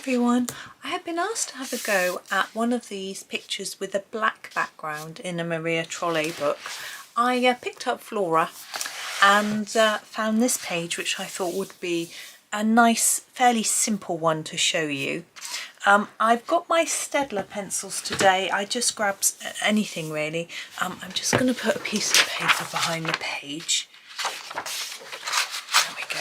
everyone, I have been asked to have a go at one of these pictures with a black background in a Maria Trolle book. I picked up Flora and found this page, which I thought would be a nice, fairly simple one to show you. I've got my Staedtler pencils today. I just grabbed anything really. I'm just going to put a piece of paper behind the page. There we go.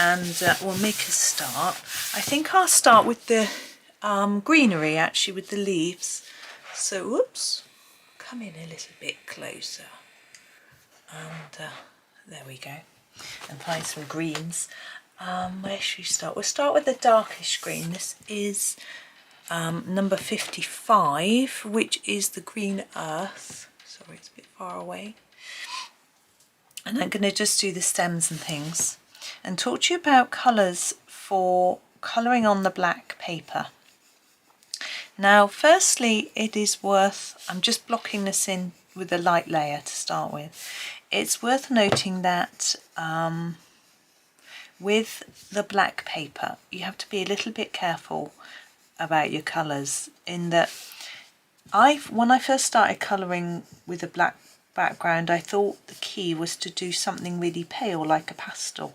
And we'll make a start. I think I'll start with the greenery, actually, with the leaves. So, whoops, come in a little bit closer. And there we go. And find some greens. Where should we start? We'll start with the darkish green. This is number 55, which is the green earth. Sorry, it's a bit far away. And I'm going to just do the stems and things and talk to you about colours for colouring on the black paper. Now, firstly, it is worth, I'm just blocking this in with a light layer to start with. It's worth noting that with the black paper, you have to be a little bit careful about your colours, in that when I first started colouring with a black background, I thought the key was to do something really pale, like a pastel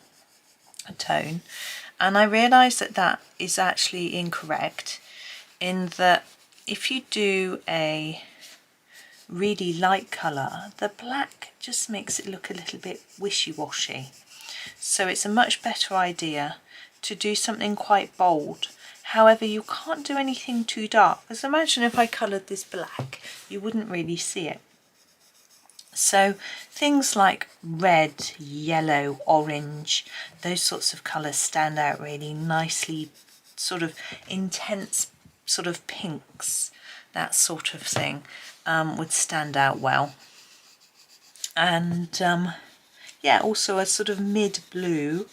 tone, and I realised that that is actually incorrect, in that if you do a really light colour, the black just makes it look a little bit wishy-washy. So it's a much better idea to do something quite bold. However, you can't do anything too dark, because imagine if I coloured this black, you wouldn't really see it. So things like red, yellow, orange, those sorts of colours stand out really nicely, sort of intense sort of pinks, that sort of thing would stand out well. And yeah, also a sort of mid blue,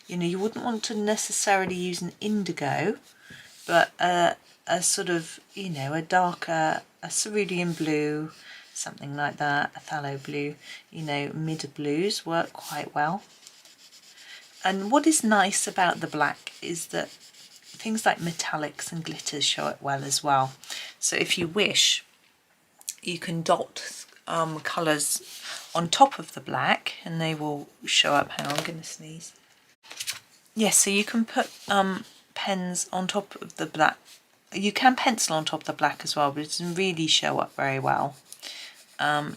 you know, you wouldn't want to necessarily use an indigo, but a sort of, you know, a darker, a cerulean blue, something like that, a phthalo blue, you know, mid blues work quite well. And what is nice about the black is that things like metallics and glitters show it well as well. So if you wish, you can dot colours on top of the black and they will show up. Hang on, I'm going to sneeze. Yes, so you can put pens on top of the black. You can pencil on top of the black as well, but it doesn't really show up very well.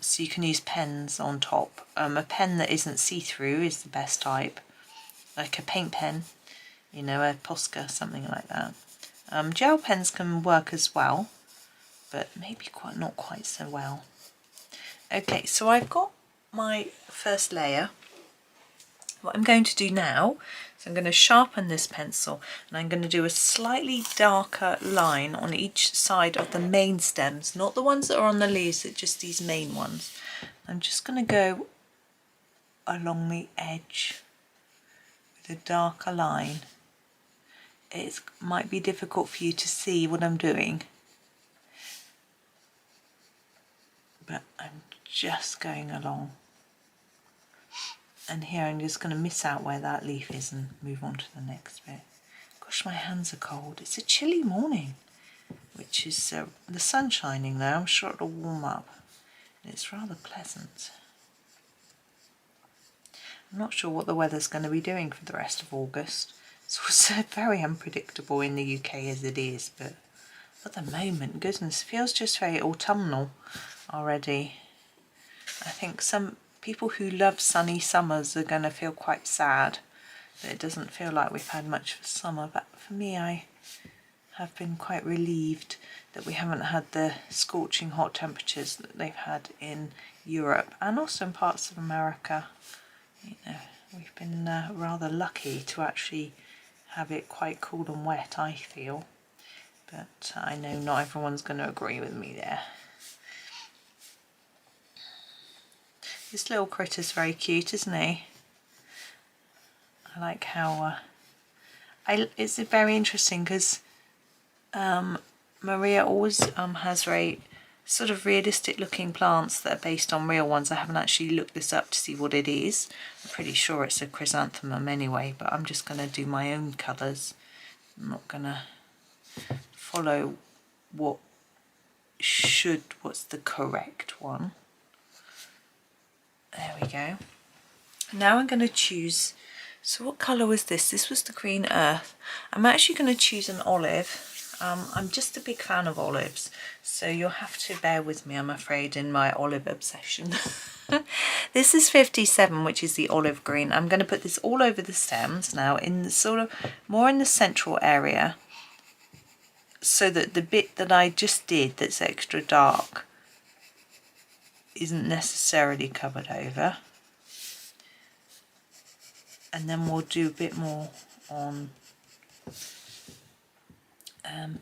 So you can use pens on top. A pen that isn't see-through is the best type, like a paint pen, you know, a Posca, something like that. Gel pens can work as well, but maybe not quite so well. Okay, so I've got my first layer. What I'm going to do now is I'm going to sharpen this pencil, and I'm going to do a slightly darker line on each side of the main stems, not the ones that are on the leaves, but just these main ones. I'm just going to go along the edge with a darker line. It might be difficult for you to see what I'm doing, but I'm just going along. And here I'm just going to miss out where that leaf is and move on to the next bit. Gosh, my hands are cold. It's a chilly morning, which is the sun shining though. I'm sure it'll warm up. And it's rather pleasant. I'm not sure what the weather's going to be doing for the rest of August. It's also very unpredictable in the UK as it is, but at the moment, goodness, it feels just very autumnal already. I think some people who love sunny summers are going to feel quite sad that it doesn't feel like we've had much for summer, but for me, I have been quite relieved that we haven't had the scorching hot temperatures that they've had in Europe and also in parts of America. You know, we've been rather lucky to actually have it quite cool and wet, I feel, but I know not everyone's going to agree with me there. This little critter's very cute, isn't he? I like how it's very interesting because Maria always has very sort of realistic looking plants that are based on real ones. I haven't actually looked this up to see what it is. I'm pretty sure it's a chrysanthemum anyway, but I'm just going to do my own colours. I'm not going to follow what's the correct one. There we go. Now I'm going to choose, so what colour was this? This was the green earth. I'm actually going to choose an olive. I'm just a big fan of olives, so you'll have to bear with me, I'm afraid, in my olive obsession. This is 57, which is the olive green. I'm going to put this all over the stems now, in the sort of more in the central area, so that the bit that I just did that's extra dark isn't necessarily covered over. And then we'll do a bit more on,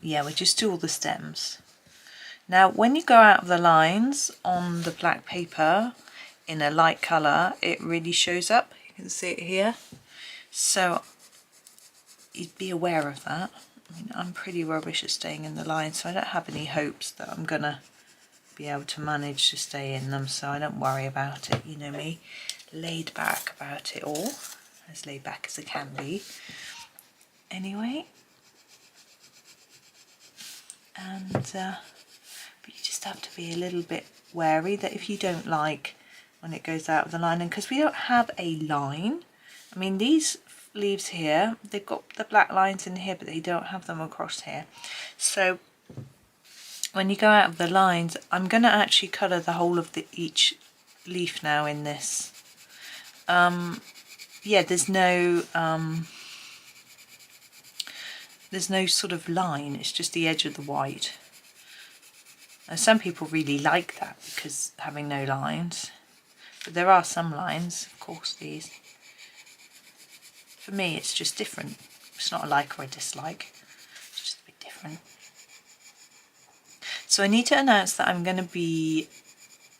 yeah, we'll just do all the stems. Now, when you go out of the lines on the black paper in a light colour, it really shows up. You can see it here. So you'd be aware of that. I mean, I'm pretty rubbish at staying in the lines, so I don't have any hopes that I'm going to be able to manage to stay in them, so I don't worry about it. You know me, laid back about it all. As laid back as it can be. Anyway, and but you just have to be a little bit wary that if you don't like when it goes out of the line, and because we don't have a line, I mean these leaves here, they've got the black lines in here, but they don't have them across here. So when you go out of the lines, I'm going to actually colour the whole of each leaf now in this. Yeah, there's no sort of line, it's just the edge of the white. Now, some people really like that because having no lines, but there are some lines, of course. These, for me, it's just different. It's not a like or a dislike, it's just a bit different. So I need to announce that I'm going to be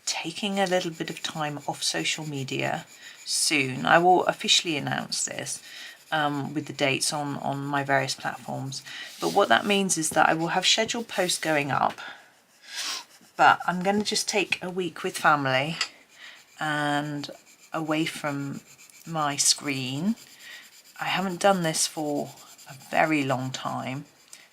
taking a little bit of time off social media soon. I will officially announce this with the dates on my various platforms. But what that means is that I will have scheduled posts going up, but I'm going to just take a week with family and away from my screen. I haven't done this for a very long time,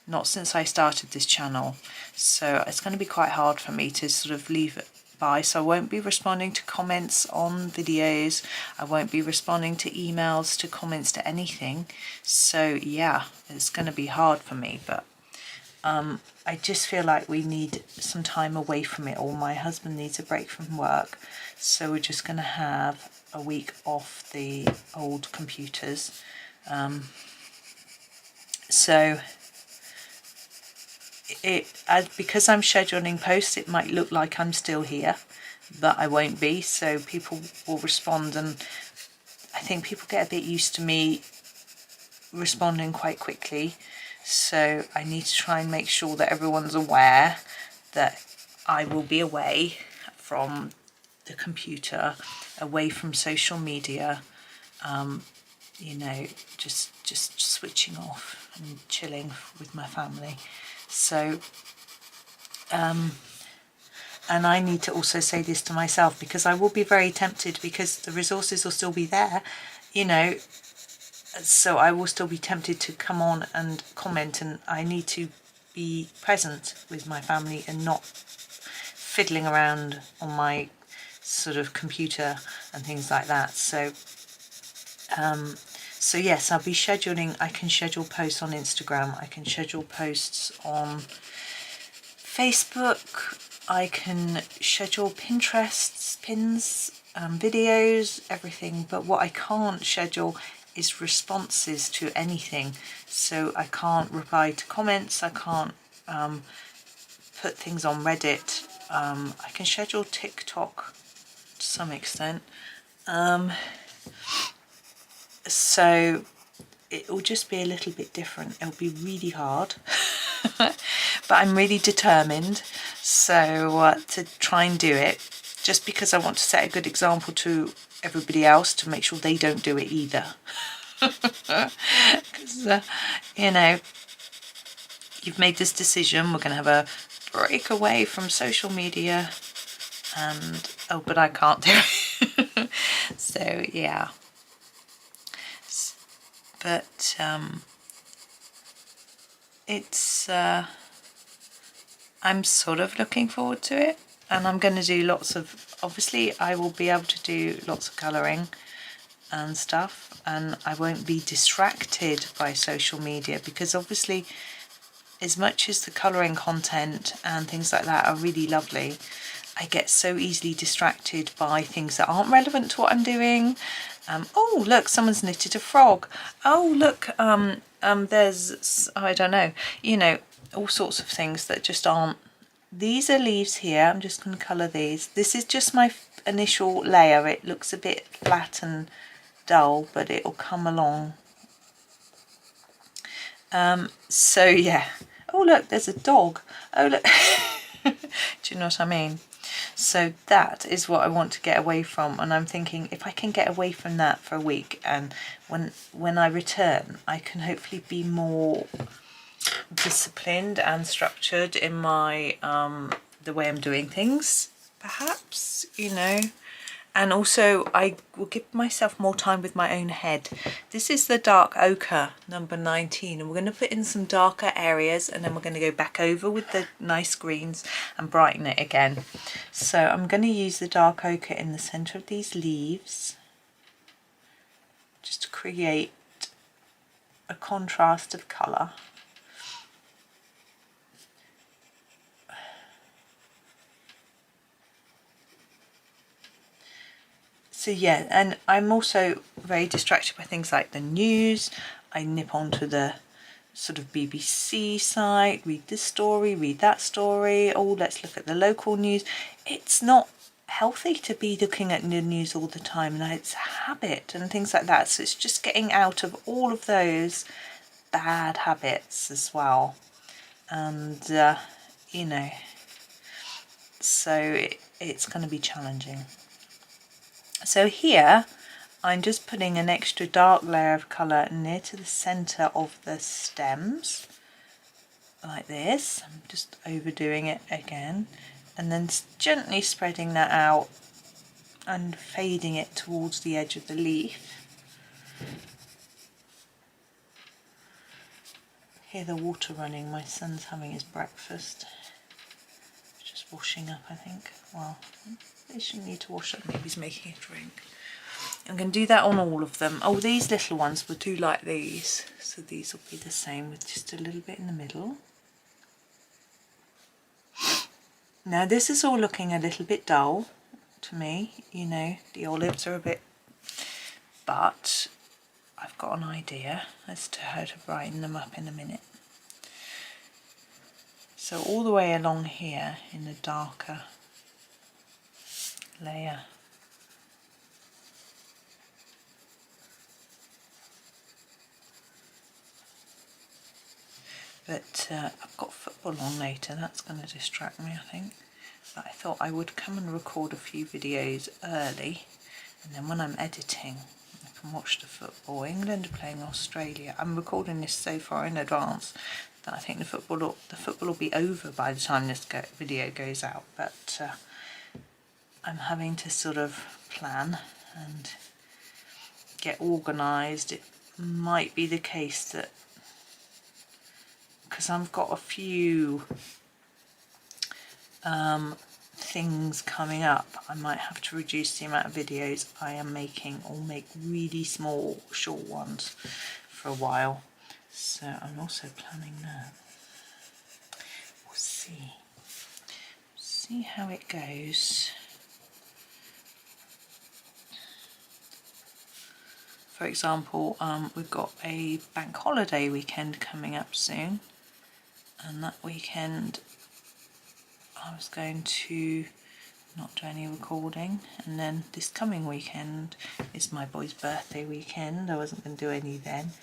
not since I started this channel, so it's going to be quite hard for me to sort of leave it by. So I won't be responding to comments on videos, I won't be responding to emails, to comments, to anything. So yeah, it's going to be hard for me, but I just feel like we need some time away from it all. My husband needs a break from work, so we're just going to have a week off the old computers. So because I'm scheduling posts, it might look like I'm still here, but I won't be, so people will respond, and I think people get a bit used to me responding quite quickly, so I need to try and make sure that everyone's aware that I will be away from the computer, away from social media, you know, just switching off and chilling with my family. So and I need to also say this to myself, because I will be very tempted, because the resources will still be there, you know, so I will still be tempted to come on and comment, and I need to be present with my family and not fiddling around on my sort of computer and things like that. So so yes, I'll be scheduling. I can schedule posts on Instagram, I can schedule posts on Facebook, I can schedule Pinterest pins, videos, everything, but what I can't schedule is responses to anything. So I can't reply to comments, I can't put things on Reddit. I can schedule TikTok to some extent. So it will just be a little bit different. It'll be really hard, but I'm really determined to try and do it, just because I want to set a good example to everybody else, to make sure they don't do it either. Because you know, you've made this decision, we're going to have a break away from social media, and oh, but I can't do it. So yeah, but it's I'm sort of looking forward to it, and I'm going to do lots of, obviously I will be able to do lots of colouring and stuff, and I won't be distracted by social media, because obviously as much as the colouring content and things like that are really lovely, I get so easily distracted by things that aren't relevant to what I'm doing. Oh look, someone's knitted a frog. Oh look, there's, I don't know, you know, all sorts of things that just aren't. These are leaves here. I'm just going to colour these. This is just my initial layer. It looks a bit flat and dull, but it'll come along. So yeah. Oh look, there's a dog. Oh look. Do you know what I mean? So that is what I want to get away from, and I'm thinking if I can get away from that for a week, and when I return I can hopefully be more disciplined and structured in my the way I'm doing things, perhaps, you know. And also I will give myself more time with my own head. This is the dark ochre number 19, and we're going to put in some darker areas, and then we're going to go back over with the nice greens and brighten it again. So I'm going to use the dark ochre in the centre of these leaves just to create a contrast of colour. So yeah, and I'm also very distracted by things like the news. I nip onto the sort of BBC site, read this story, read that story. Oh, let's look at the local news. It's not healthy to be looking at the news all the time, and it's a habit and things like that. So it's just getting out of all of those bad habits as well. And, you know, so it's going to be challenging. So here I'm just putting an extra dark layer of colour near to the centre of the stems, like this. I'm just overdoing it again, and then gently spreading that out and fading it towards the edge of the leaf. Hear the water running. My son's having his breakfast. Just washing up, I think. Well, they shouldn't need to wash up, maybe he's making a drink. I'm going to do that on all of them. Oh, these little ones will do like these, so these will be the same with just a little bit in the middle. Now this is all looking a little bit dull to me, you know, the olives are a bit, but I've got an idea as to how to brighten them up in a minute. So all the way along here in the darker layer. But I've got football on later, that's going to distract me, I think. But I thought I would come and record a few videos early, and then when I'm editing I can watch the football. England are playing Australia. I'm recording this so far in advance that I think the football will be over by the time this video goes out, but I'm having to sort of plan and get organised. It might be the case that, because I've got a few things coming up, I might have to reduce the amount of videos I am making, or make really small, short ones for a while. So I'm also planning that. We'll see how it goes. For example, we've got a bank holiday weekend coming up soon, and that weekend I was going to not do any recording, and then this coming weekend is my boy's birthday weekend. I wasn't going to do any then,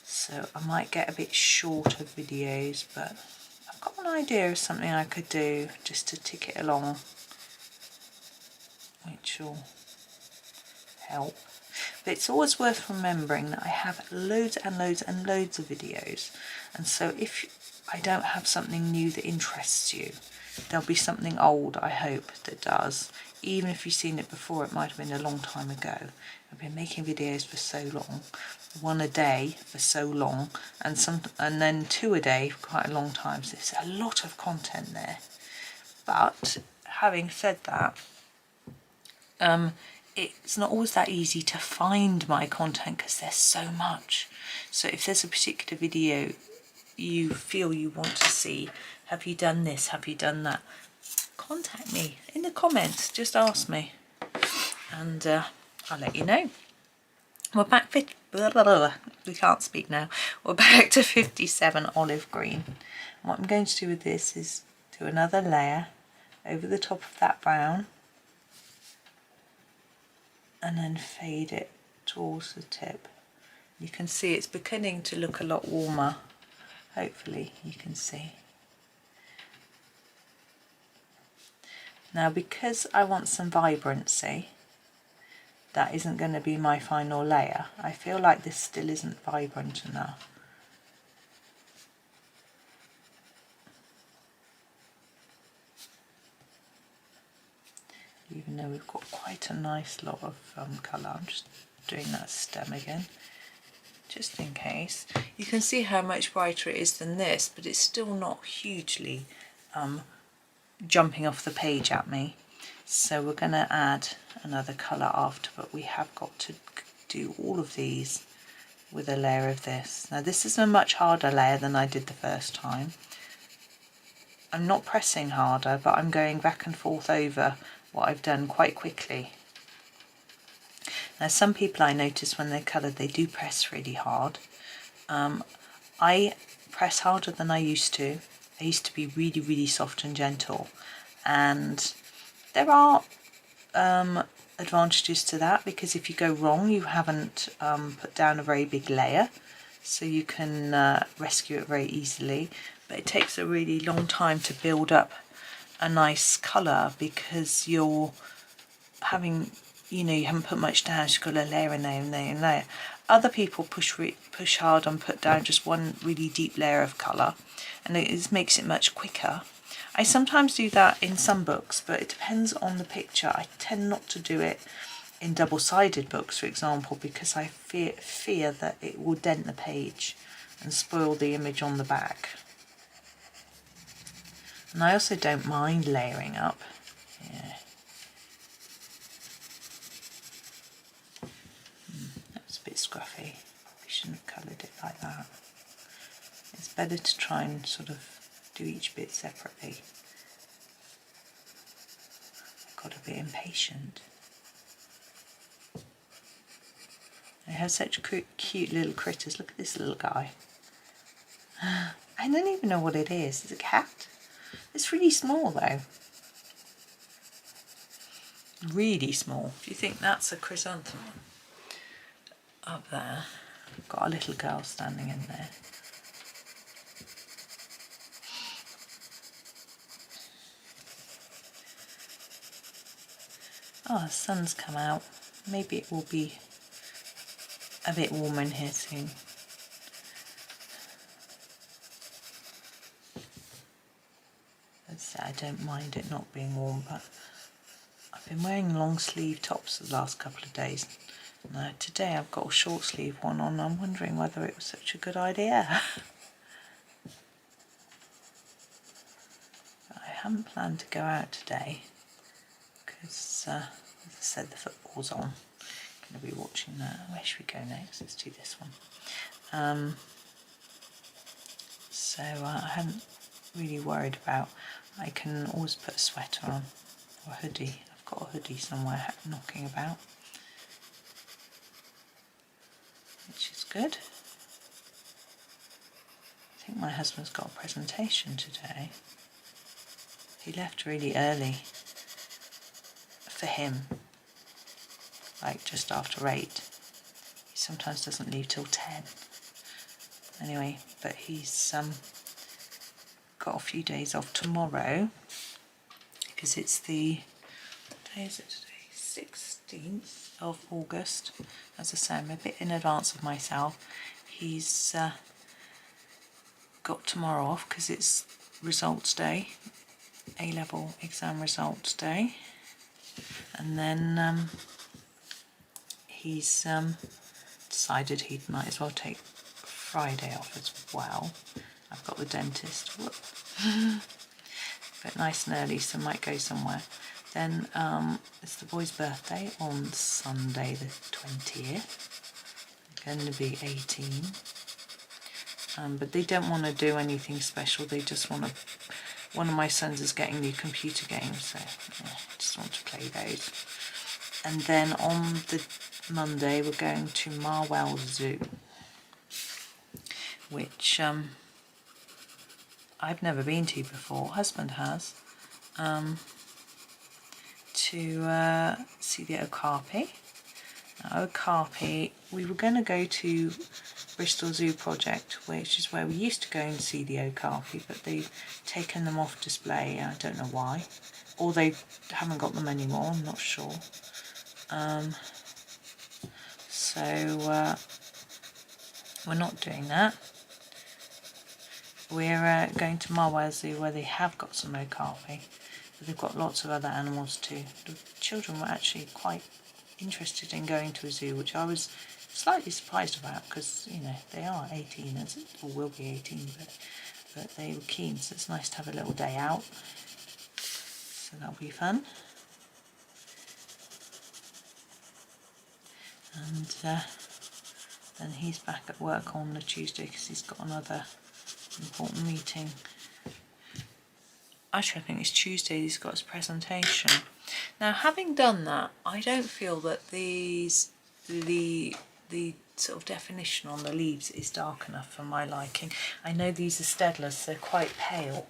so I might get a bit short of videos, but I've got an idea of something I could do just to tick it along, which will help. But it's always worth remembering that I have loads and loads and loads of videos, and so if I don't have something new that interests you, there'll be something old, I hope, that does. Even if you've seen it before, it might have been a long time ago, I've been making videos for so long, one a day for so long, and then 2 a day for quite a long time, so there's a lot of content there. But having said that, it's not always that easy to find my content because there's so much. So if there's a particular video you feel you want to see, have you done this, have you done that, contact me in the comments, just ask me, and I'll let you know. We're back, we can't speak now, we're back to 57 olive green. And what I'm going to do with this is do another layer over the top of that brown, and then fade it towards the tip. You can see it's beginning to look a lot warmer. Hopefully you can see. Now, because I want some vibrancy, that isn't going to be my final layer. I feel like this still isn't vibrant enough. Even though we've got quite a nice lot of colour. I'm just doing that stem again, just in case. You can see how much brighter it is than this, but it's still not hugely jumping off the page at me. So we're going to add another colour after, but we have got to do all of these with a layer of this. Now this is a much harder layer than I did the first time. I'm not pressing harder, but I'm going back and forth over what I've done quite quickly. Now some people I notice when they're coloured, they do press really hard. I press harder than I used to. I used to be really, really soft and gentle, and there are advantages to that, because if you go wrong you haven't put down a very big layer, so you can rescue it very easily, but it takes a really long time to build up a nice colour because you're having, you haven't put much down, you've got a layer and layer and layer and layer. Other people push hard and put down just one really deep layer of colour, and it makes it much quicker. I sometimes do that in some books, but it depends on the picture. I tend not to do it in double-sided books, for example, because I fear that it will dent the page and spoil the image on the back. And I also don't mind layering up. Yeah. That was a bit scruffy. We shouldn't have coloured it like that. It's better to try and sort of do each bit separately. I've got to be impatient. They have such cute little critters. Look at this little guy. I don't even know what it is. It's a cat. It's really small though. Really small. Do you think that's a chrysanthemum? Up there. I've got a little girl standing in there. Oh, the sun's come out. Maybe it will be a bit warmer in here soon. I don't mind it not being warm, but I've been wearing long sleeve tops the last couple of days. Now today I've got a short sleeve one on. I'm wondering whether it was such a good idea. I haven't planned to go out today because, as I said, the football's on. I'm going to be watching that. Where should we go next? Let's do this one. So I haven't really worried about. I can always put a sweater on or a hoodie. I've got a hoodie somewhere knocking about, which is good. I think my husband's got a presentation today. He left really early for him, like just after 8. He sometimes doesn't leave till 10. Anyway, but he's got a few days off tomorrow because it's the, what day is it today? 16th of August. As I say, I'm a bit in advance of myself. He's got tomorrow off because it's results day, A-level exam results day, and then he's decided he might as well take Friday off as well. I've got the dentist. Whoop. But nice and early, so might go somewhere. Then it's the boy's birthday on Sunday the 20th. Going to be 18. But they don't want to do anything special. They just want to. One of my sons is getting new computer games, so yeah, just want to play those. And then on the Monday we're going to Marwell Zoo, which I've never been to before. Husband has. To see the okapi. Now, okapi, we were going to go to Bristol Zoo Project, which is where we used to go and see the okapi, but they've taken them off display. I don't know why, or they haven't got them anymore. I'm not sure. So we're not doing that. We're going to Marwell Zoo, where they have got some okapi, but they've got lots of other animals too. The children were actually quite interested in going to a zoo, which I was slightly surprised about, because you know they are 18, or will be 18, but they were keen, so it's nice to have a little day out, so that'll be fun. And then he's back at work on the Tuesday because he's got another important meeting. Actually, I think it's Tuesday he's got his presentation. Now, having done that, I don't feel that the sort of definition on the leaves is dark enough for my liking. I know these are Staedtlers, they're quite pale.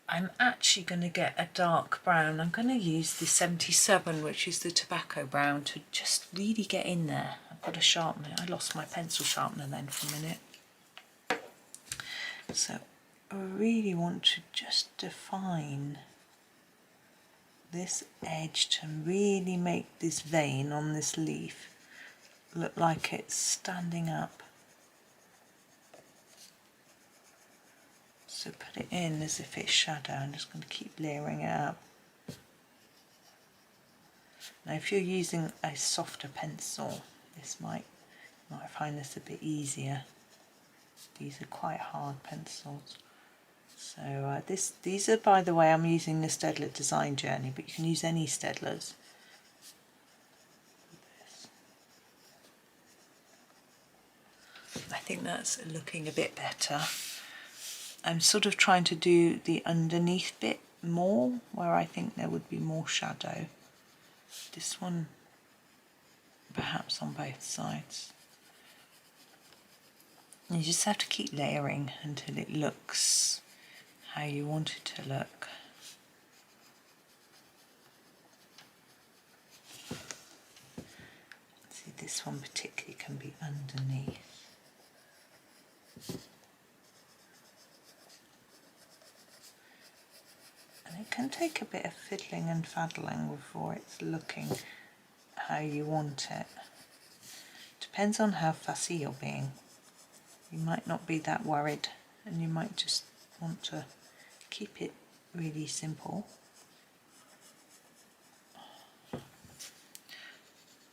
I'm actually going to get a dark brown. I'm going to use the 77, which is the tobacco brown, to just really get in there. I've got to sharpen it. I lost my pencil sharpener then for a minute. So I really want to just define this edge to really make this vein on this leaf look like it's standing up. So put it in as if it's shadow. I'm just going to keep layering it up. Now if you're using a softer pencil, this might find this a bit easier. These are quite hard pencils. So these are, by the way, I'm using the Staedtler Design Journey, but you can use any Staedtlers. I think that's looking a bit better. I'm sort of trying to do the underneath bit more, where I think there would be more shadow. This one, perhaps on both sides. You just have to keep layering until it looks how you want it to look. See, this one particularly can be underneath. And it can take a bit of fiddling and faddling before it's looking how you want it. Depends on how fussy you're being. You might not be that worried, and you might just want to keep it really simple.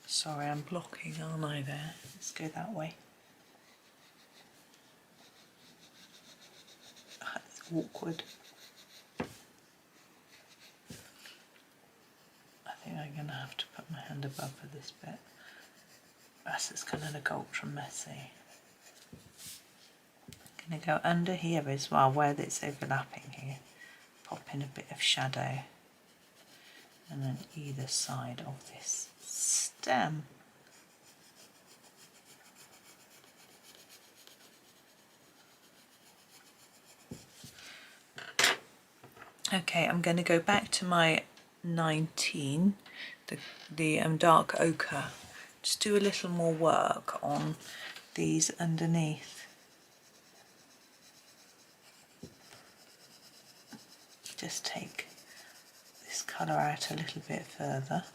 Sorry, I'm blocking, aren't I, there? Let's go that way. It's awkward. I think I'm going to have to put my hand above for this bit. Else it's going to look ultra messy. I'm going to go under here as well, where it's overlapping here. Pop in a bit of shadow. And then either side of this stem. Okay, I'm going to go back to my 19, the dark ochre. Just do a little more work on these underneath. Just take this colour out a little bit further.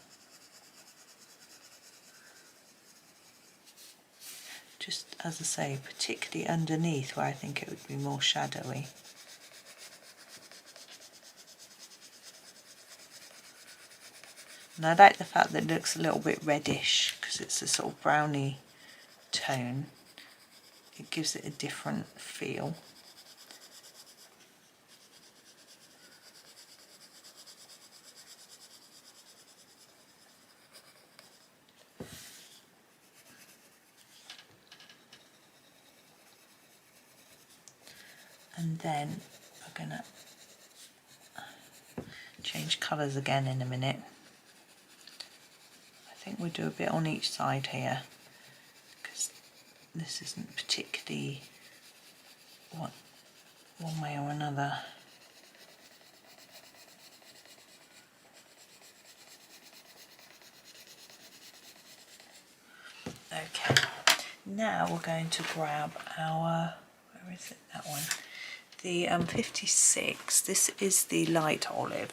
Just as I say, particularly underneath where I think it would be more shadowy. And I like the fact that it looks a little bit reddish, because because it's a sort of browny tone. It gives it a different feel. And then we're going to change colours again in a minute. I think we'll do a bit on each side here, because this isn't particularly one way or another. Okay, now we're going to grab our, where is it, that one? The 56, this is the light olive.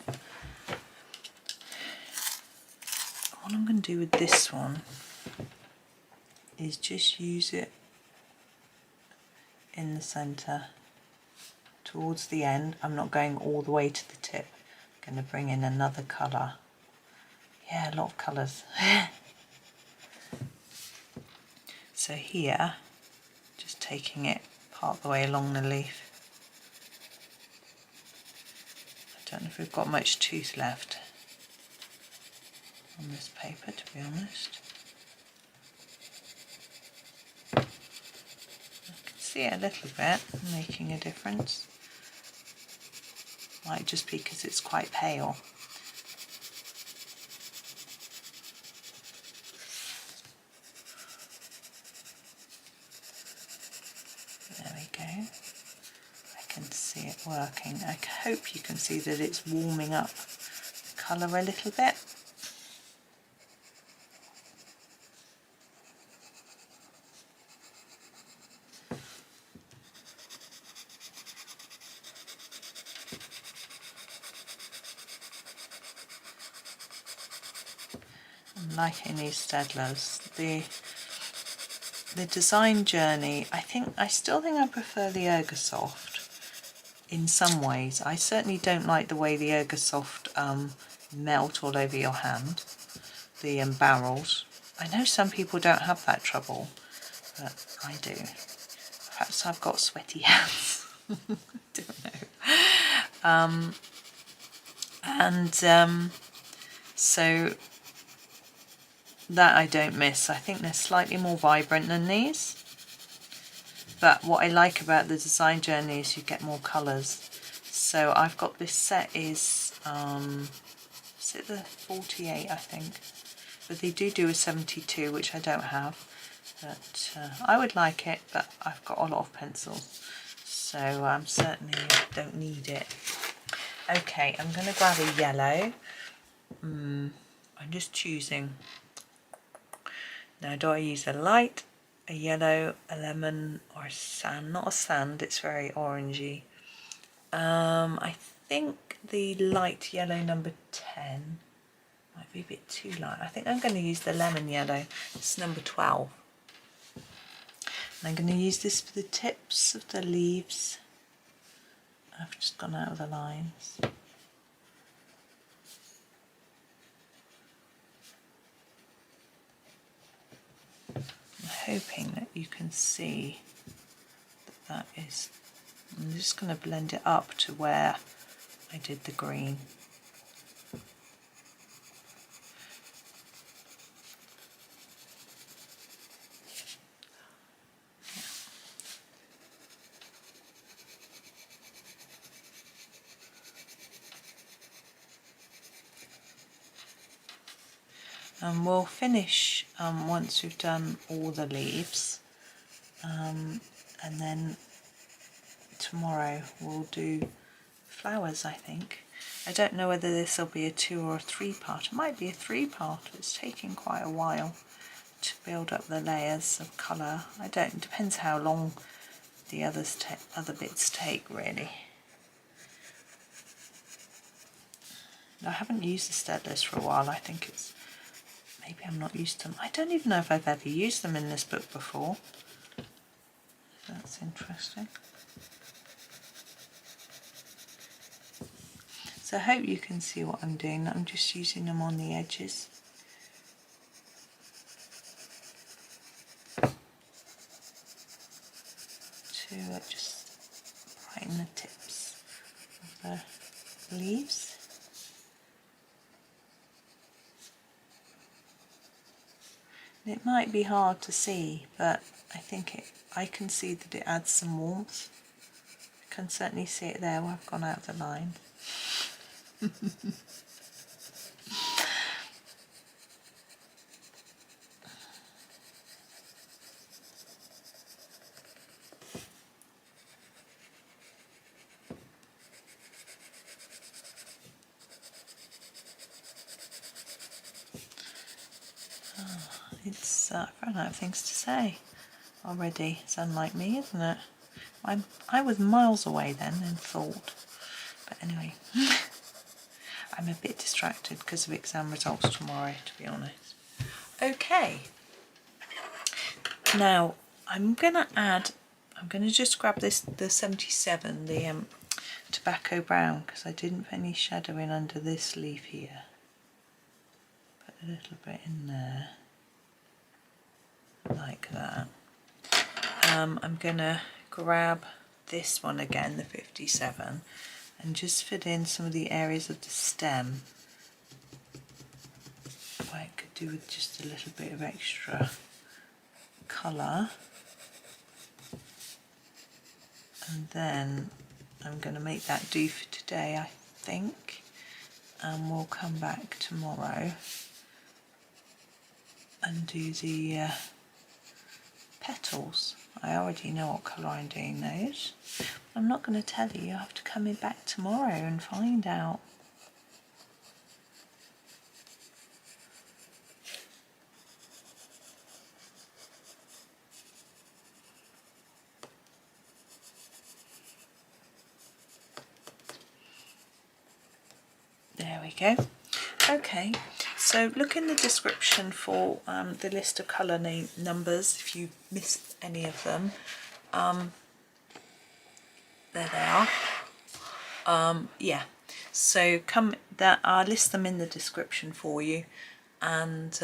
What I'm going to do with this one is just use it in the centre towards the end. I'm not going all the way to the tip. I'm going to bring in another colour. Yeah, a lot of colours. So here, just taking it part the way along the leaf. I don't know if we've got much tooth left on this paper, to be honest. I can see it a little bit, making a difference. Might just be because it's quite pale. There we go. I can see it working. I hope you can see that it's warming up the colour a little bit. I'm liking these Staedtlers. The design journey, I still think I prefer the Ergosoft in some ways. I certainly don't like the way the Ergosoft melt all over your hand, the barrels. I know some people don't have that trouble, but I do. Perhaps I've got sweaty hands. Don't know. So that I don't miss. I think they're slightly more vibrant than these. But what I like about the design journey is you get more colours. So I've got this set is it the 48, I think? But they do a 72, which I don't have. But I would like it, but I've got a lot of pencils. So certainly don't need it. Okay, I'm going to grab a yellow. I'm just choosing. Now, do I use a light, a yellow, a lemon, or a sand? Not a sand, it's very orangey. I think the light yellow number 10 might be a bit too light. I think I'm going to use the lemon yellow. It's number 12. And I'm going to use this for the tips of the leaves. I've just gone out of the lines. I'm hoping that you can see that is. I'm just going to blend it up to where I did the green. And we'll finish once we've done all the leaves, and then tomorrow we'll do flowers, I think. I don't know whether this will be a 2 or a 3 part. It might be a 3 part. It's taking quite a while to build up the layers of colour. It depends how long the other bits take, really. I haven't used the Staedtlers for a while. I think it's maybe I'm not used to them. I don't even know if I've ever used them in this book before. That's interesting. So I hope you can see what I'm doing. I'm just using them on the edges. in the tips of the leaves. It might be hard to see, but I think I can see that it adds some warmth. I can certainly see it there where I've gone out the line. It's run out of things to say already. It's unlike me, isn't it? I was miles away then in thought. But anyway, I'm a bit distracted because of exam results tomorrow, to be honest. Okay. Now I'm gonna just grab the 77, the tobacco brown, because I didn't put any shadow in under this leaf here. Put a little bit in there, like that. I'm gonna grab this one again, the 57, and just fill in some of the areas of the stem where it could do with just a little bit of extra colour. And then I'm going to make that do for today, I think, and we'll come back tomorrow and do the petals. I already know what colour I'm doing those. I'm not going to tell you, you have to come in back tomorrow and find out. There we go. Okay, so look in the description for the list of colour numbers if you missed any of them. There they are. Yeah, so I'll list them in the description for you. And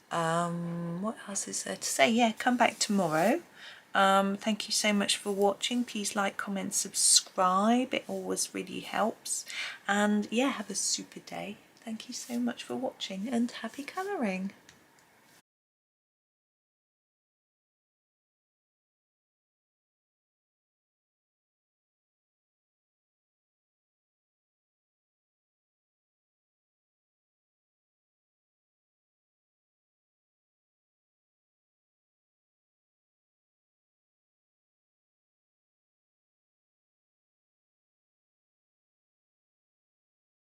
what else is there to say? Yeah, come back tomorrow. Thank you so much for watching. Please like, comment, subscribe. It always really helps. And yeah, have a super day. Thank you so much for watching and happy colouring.